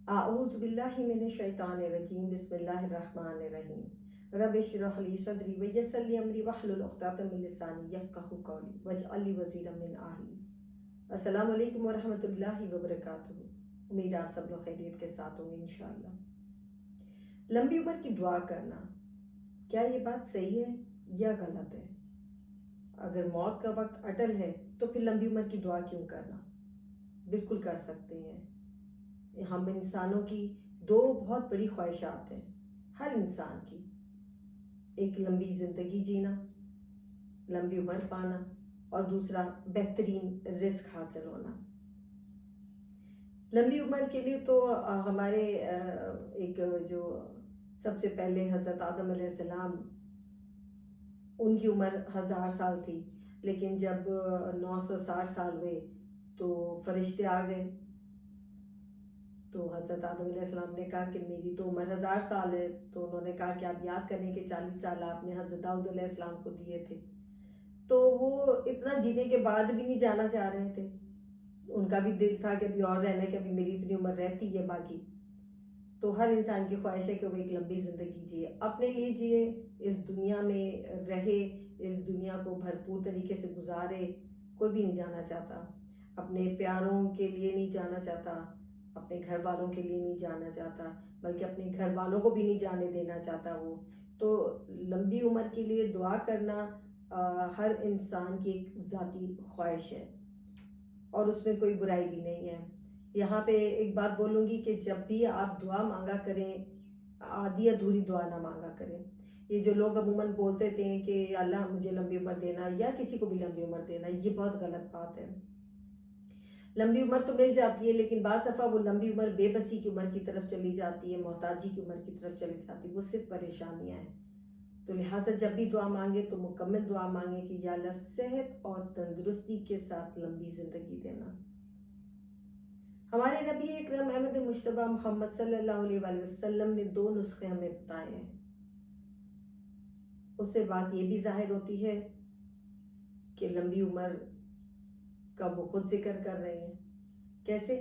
अऊज़ु बिल्लाहि मिनश शैतानिर रजीम बिस्मिल्लाहिर रहमानिर रहीम रब्बि इश्रह ली सदरी व यस्सिर ली अमरी वहलुल उक़दतम मिन लिसानी यफ़क़हू क़ौली वजअल ली वज़ीरम मिन अहली। अस्सलामु अलैकुम व रहमतुल्लाहि व बरकातुहू। उम्मीद है आप सब लोग खैरियत के साथ होंगे इंशाअल्लाह। लंबी उम्र की दुआ करना, क्या ये बात सही है या गलत है? अगर मौत का वक्त अटल है तो फिर लंबी उम्र की दुआ क्यों करना? बिल्कुल कर सकते हैं। हम इंसानों की दो बहुत बड़ी ख्वाहिशात हैं हर इंसान की, एक लंबी ज़िंदगी जीना, लंबी उम्र पाना, और दूसरा बेहतरीन रिस्क हासिल होना। लंबी उम्र के लिए तो हमारे एक जो सबसे पहले हज़रत आदम अलैहिस्सलाम, उनकी उम्र 1000 साल थी, लेकिन जब 960 साल हुए तो फरिश्ते आ गए। तो हज़रत आदम अलैहिस्सलाम ने कहा कि मेरी तो उम्र 1000 साल है, तो उन्होंने कहा कि आप याद करने के 40 साल आपने हज़रत दाऊद अलैहिस्सलाम को दिए थे। तो वो इतना जीने के बाद भी नहीं जाना चाह रहे थे, उनका भी दिल था कि अभी और रहना है, कि अभी मेरी इतनी उम्र रहती है बाकी। तो हर इंसान की ख्वाहिश है कि वो एक लंबी ज़िंदगी जिए, अपने लिए जिए, इस दुनिया में रहे, इस दुनिया को भरपूर तरीके से गुजारे। कोई भी नहीं जाना चाहता, अपने प्यारों के लिए नहीं जाना चाहता, अपने घर वालों के लिए नहीं जाना चाहता, बल्कि अपने घर वालों को भी नहीं जाने देना चाहता वो। तो लंबी उम्र के लिए दुआ करना हर इंसान की एक ज़ाती ख्वाहिश है और उसमें कोई बुराई भी नहीं है। यहाँ पे एक बात बोलूँगी कि जब भी आप दुआ मांगा करें, आधी अधूरी दुआ ना मांगा करें। ये जो लोग अमूमन बोलते थे कि अल्लाह मुझे लंबी उम्र देना या किसी को भी लंबी उम्र देना, ये बहुत गलत बात है। लंबी उम्र तो मिल जाती है, लेकिन बाज़ दफ़ा वो लंबी उम्र बेबसी की उम्र की तरफ चली जाती है, मोहताजी की उम्र की तरफ चली जाती है, वो सिर्फ परेशानियाँ हैं। तो लिहाजा जब भी दुआ मांगे तो मुकम्मल दुआ मांगे कि या अल्लाह सेहत और तंदुरुस्ती के साथ लंबी ज़िंदगी देना। हमारे नबी अकरम अहमद मुश्तबा मोहम्मद सल्लल्लाहु अलैहि वसल्लम ने 2 नुस्खे हमें बताए हैं। उससे बात ये भी जाहिर होती है कि लंबी उम्र का वो खुद जिक्र कर रहे हैं। कैसे?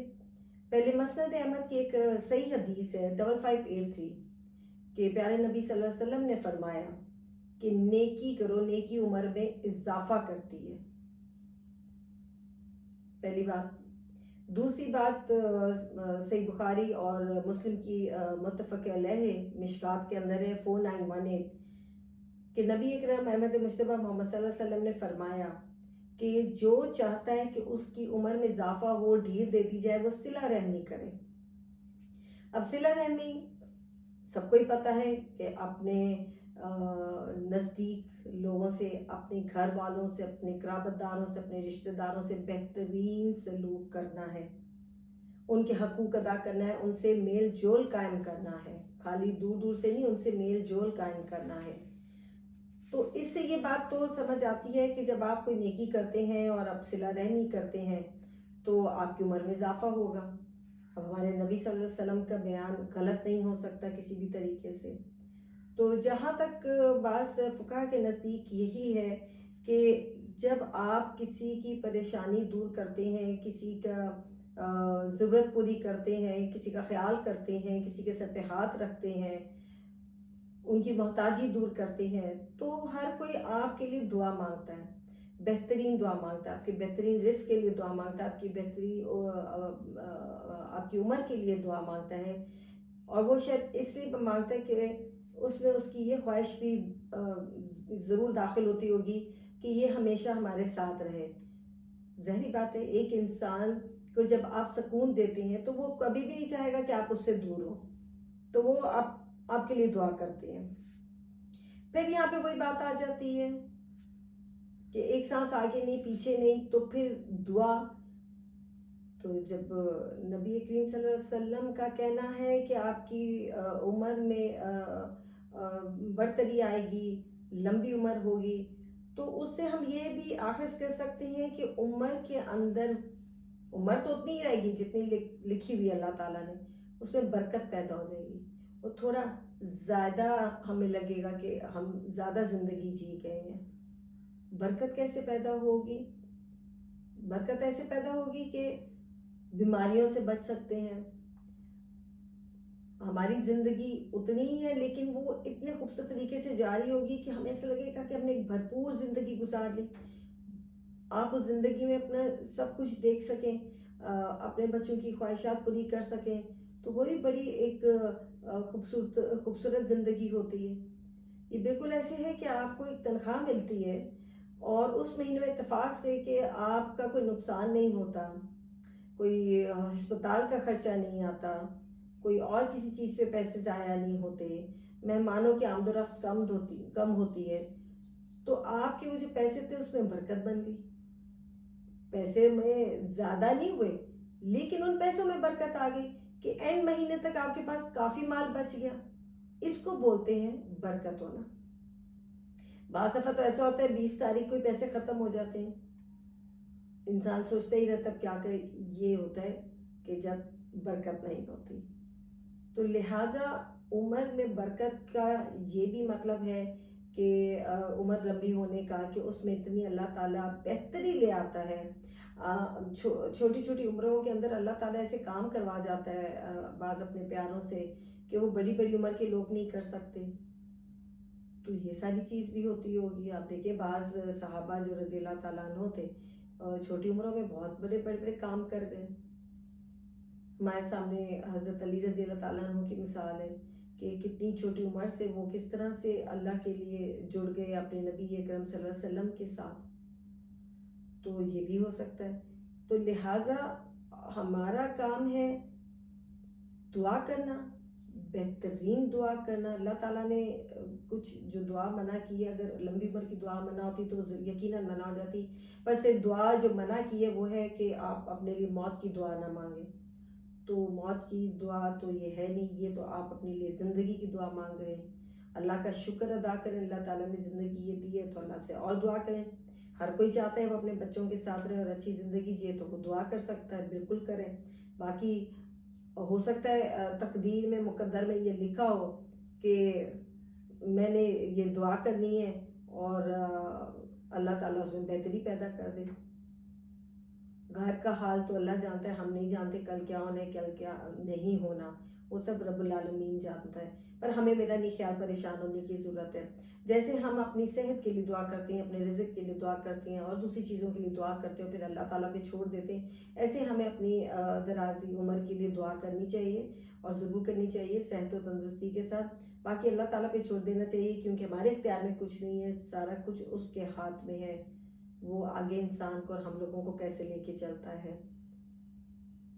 पहले मसनद अहमद की एक सही हदीस है 5583 कि प्यारे नबी सल्लल्लाहु अलैहि वसल्लम ने फरमाया कि नेकी करो, नेकी उम्र में इजाफा करती है। पहली बात। दूसरी बात, सही बुखारी और मुस्लिम की मुत्तफ़क़ अलैह मिशकात के अंदर है 4918 कि नबी अकरम अहमद मुश्तबा मोहम्मद सल्लल्लाहु अलैहि वसल्लम ने फरमाया कि जो चाहता है कि उसकी उम्र में इजाफा हो, ढील दे दी जाए, वो सिला रहमी करे। अब सिला रहमी सबको ही पता है कि अपने नज़दीक लोगों से, अपने घर वालों से, अपने क़राबतदारों से, अपने रिश्तेदारों से बेहतरीन सलूक करना है, उनके हकूक़ अदा करना है, उनसे मेल जोल कायम करना है, खाली दूर दूर से नहीं, उनसे मेल जोल कायम करना है। तो इससे ये बात तो समझ आती है कि जब आप कोई नेकी करते हैं और आप सिला रहमी करते हैं तो आपकी उम्र में इजाफा होगा। अब हमारे नबी सल्लल्लाहु अलैहि वसल्लम का बयान गलत नहीं हो सकता किसी भी तरीके से। तो जहाँ तक बात फ़ुक़हा के नज़दीक यही है कि जब आप किसी की परेशानी दूर करते हैं, किसी का ज़रूरत पूरी करते हैं, किसी का ख्याल करते हैं, किसी के सर पे हाथ रखते हैं, उनकी मोहताजी दूर करते हैं, तो हर कोई आपके लिए दुआ मांगता है, बेहतरीन दुआ मांगता है, आपके बेहतरीन रिस्क के लिए दुआ मांगता है, आपकी बेहतरीन आपकी उम्र के लिए दुआ मांगता है। और वो शायद इसलिए मांगता है कि उसमें उसकी ये ख्वाहिश भी ज़रूर दाखिल होती होगी कि ये हमेशा हमारे साथ रहे। ज़ाहिर बात है, एक इंसान को जब आप सुकून देते हैं तो वो कभी भी नहीं चाहेगा कि आप उससे दूर हो, तो वो आपके लिए दुआ करते हैं। फिर यहाँ पे वही बात आ जाती है कि एक सांस आगे नहीं, पीछे नहीं, तो फिर दुआ। तो जब नबी करीम सल्लल्लाहु अलैहि वसल्लम का कहना है कि आपकी उम्र में बढ़तरी आएगी, लंबी उम्र होगी, तो उससे हम ये भी आखिज कर सकते हैं कि उम्र के अंदर, उम्र तो उतनी ही रहेगी जितनी लिखी हुई अल्लाह ताला ने, उसमें बरकत पैदा हो जाएगी। वो थोड़ा ज़्यादा हमें लगेगा कि हम ज़्यादा ज़िंदगी जी गए हैं। बरकत कैसे पैदा होगी? बरकत ऐसे पैदा होगी कि बीमारियों से बच सकते हैं, ہماری زندگی اتنی ہی ہے لیکن وہ اتنے خوبصورت طریقے سے جاری ہوگی کہ ہمیں ایسا لگے گا کہ ہم نے ایک بھرپور زندگی گزار لی. آپ اس زندگی میں اپنا سب کچھ دیکھ سکیں, اپنے بچوں کی خواہشات پوری کر سکیں, تو وہی بڑی ایک خوبصورت زندگی ہوتی ہے. یہ بالکل ایسے ہے کہ آپ کو ایک تنخواہ ملتی ہے اور اس مہینے میں اتفاق سے کہ آپ کا کوئی نقصان نہیں ہوتا, کوئی ہسپتال کا خرچہ نہیں آتا, کوئی اور کسی چیز پہ پیسے ضائع نہیں ہوتے, مہمانوں کی آمد و رفت کم ہوتی ہے, تو آپ کے وہ جو پیسے تھے اس میں برکت بن گئی. پیسے میں زیادہ نہیں ہوئے لیکن ان پیسوں میں برکت آ گئی کہ اینڈ مہینے تک آپ کے پاس کافی مال بچ گیا. اس کو بولتے ہیں برکت ہونا. بعض دفعہ تو ایسا ہوتا ہے 20 تاریخ کو ہی پیسے ختم ہو جاتے ہیں, انسان سوچتا ہی رہتا کیا کرے. یہ ہوتا ہے کہ جب برکت نہیں ہوتی. تو لہٰذا عمر میں برکت کا یہ بھی مطلب ہے کہ عمر لمبی ہونے کا, کہ اس میں اتنی اللہ تعالیٰ بہتری لے آتا ہے. چھوٹی چھوٹی عمروں کے اندر اللہ تعالیٰ ایسے کام کروا جاتا ہے بعض اپنے پیاروں سے کہ وہ بڑی بڑی عمر کے لوگ نہیں کر سکتے. تو یہ ساری چیز بھی ہوتی ہوگی. آپ دیکھیں بعض صحابہ جو رضی اللہ تعالیٰ عنہ تھے, چھوٹی عمروں میں بہت بڑے بڑے بڑے کام کر گئے. ہمارے سامنے حضرت علی رضی اللہ تعالیٰ عنہ کی مثال ہے کہ کتنی چھوٹی عمر سے وہ کس طرح سے اللہ کے لیے جڑ گئے اپنے نبی اکرم صلی اللہ علیہ وسلم کے ساتھ. تو یہ بھی ہو سکتا ہے. تو لہٰذا ہمارا کام ہے دعا کرنا, بہترین دعا کرنا. اللہ تعالیٰ نے کچھ جو دعا منع کی ہے, اگر لمبی عمر کی دعا منع ہوتی تو یقیناً منع ہو جاتی, پر سے دعا جو منع کی ہے وہ ہے کہ آپ اپنے لیے موت کی دعا نہ مانگیں. تو موت کی دعا تو یہ ہے نہیں, یہ تو آپ اپنے لیے زندگی کی دعا مانگ رہے ہیں. اللہ کا شکر ادا کریں, اللہ تعالیٰ نے زندگی یہ دی ہے تو اللہ سے اور دعا کریں. ہر کوئی چاہتا ہے وہ اپنے بچوں کے ساتھ رہے اور اچھی زندگی جیے, تو وہ دعا کر سکتا ہے, بالکل کریں. باقی ہو سکتا ہے تقدیر میں مقدر میں یہ لکھا ہو کہ میں نے یہ دعا کرنی ہے اور اللہ تعالیٰ اس میں بہتری پیدا کر دے. غائب کا حال تو اللہ جانتا ہے, ہم نہیں جانتے کل کیا ہونا ہے کل کیا نہیں ہونا, وہ سب رب العالمین جانتا ہے. پر ہمیں میرا نہیں خیال پریشان ہونے کی ضرورت ہے. جیسے ہم اپنی صحت کے لیے دعا کرتے ہیں, اپنے رزق کے لیے دعا کرتے ہیں اور دوسری چیزوں کے لیے دعا کرتے ہیں, پھر اللہ تعالیٰ پہ چھوڑ دیتے ہیں, ایسے ہمیں اپنی درازی عمر کے لیے دعا کرنی چاہیے اور ضرور کرنی چاہیے صحت و تندرستی کے ساتھ. باقی اللہ تعالیٰ پہ چھوڑ دینا چاہیے کیونکہ ہمارے اختیار میں کچھ نہیں ہے, سارا کچھ اس کے ہاتھ میں ہے. وہ آگے انسان کو اور ہم لوگوں کو کیسے لے کے چلتا ہے.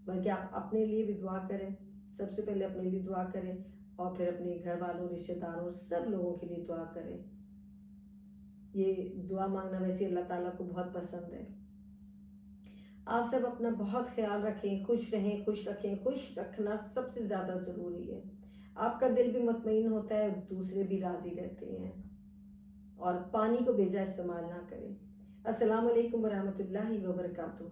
بلکہ آپ اپنے لیے بھی دعا کریں, سب سے پہلے اپنے لیے دعا کریں اور پھر اپنے گھر والوں, رشتہ داروں, سب لوگوں کے لیے دعا کریں. یہ دعا مانگنا ویسے اللہ تعالیٰ کو بہت پسند ہے. آپ سب اپنا بہت خیال رکھیں, خوش رہیں, خوش رکھیں. خوش رکھنا سب سے زیادہ ضروری ہے. آپ کا دل بھی مطمئن ہوتا ہے, دوسرے بھی راضی رہتے ہیں. اور پانی کو بیجا استعمال نہ کریں. السلام علیکم ورحمۃ اللہ وبرکاتہ.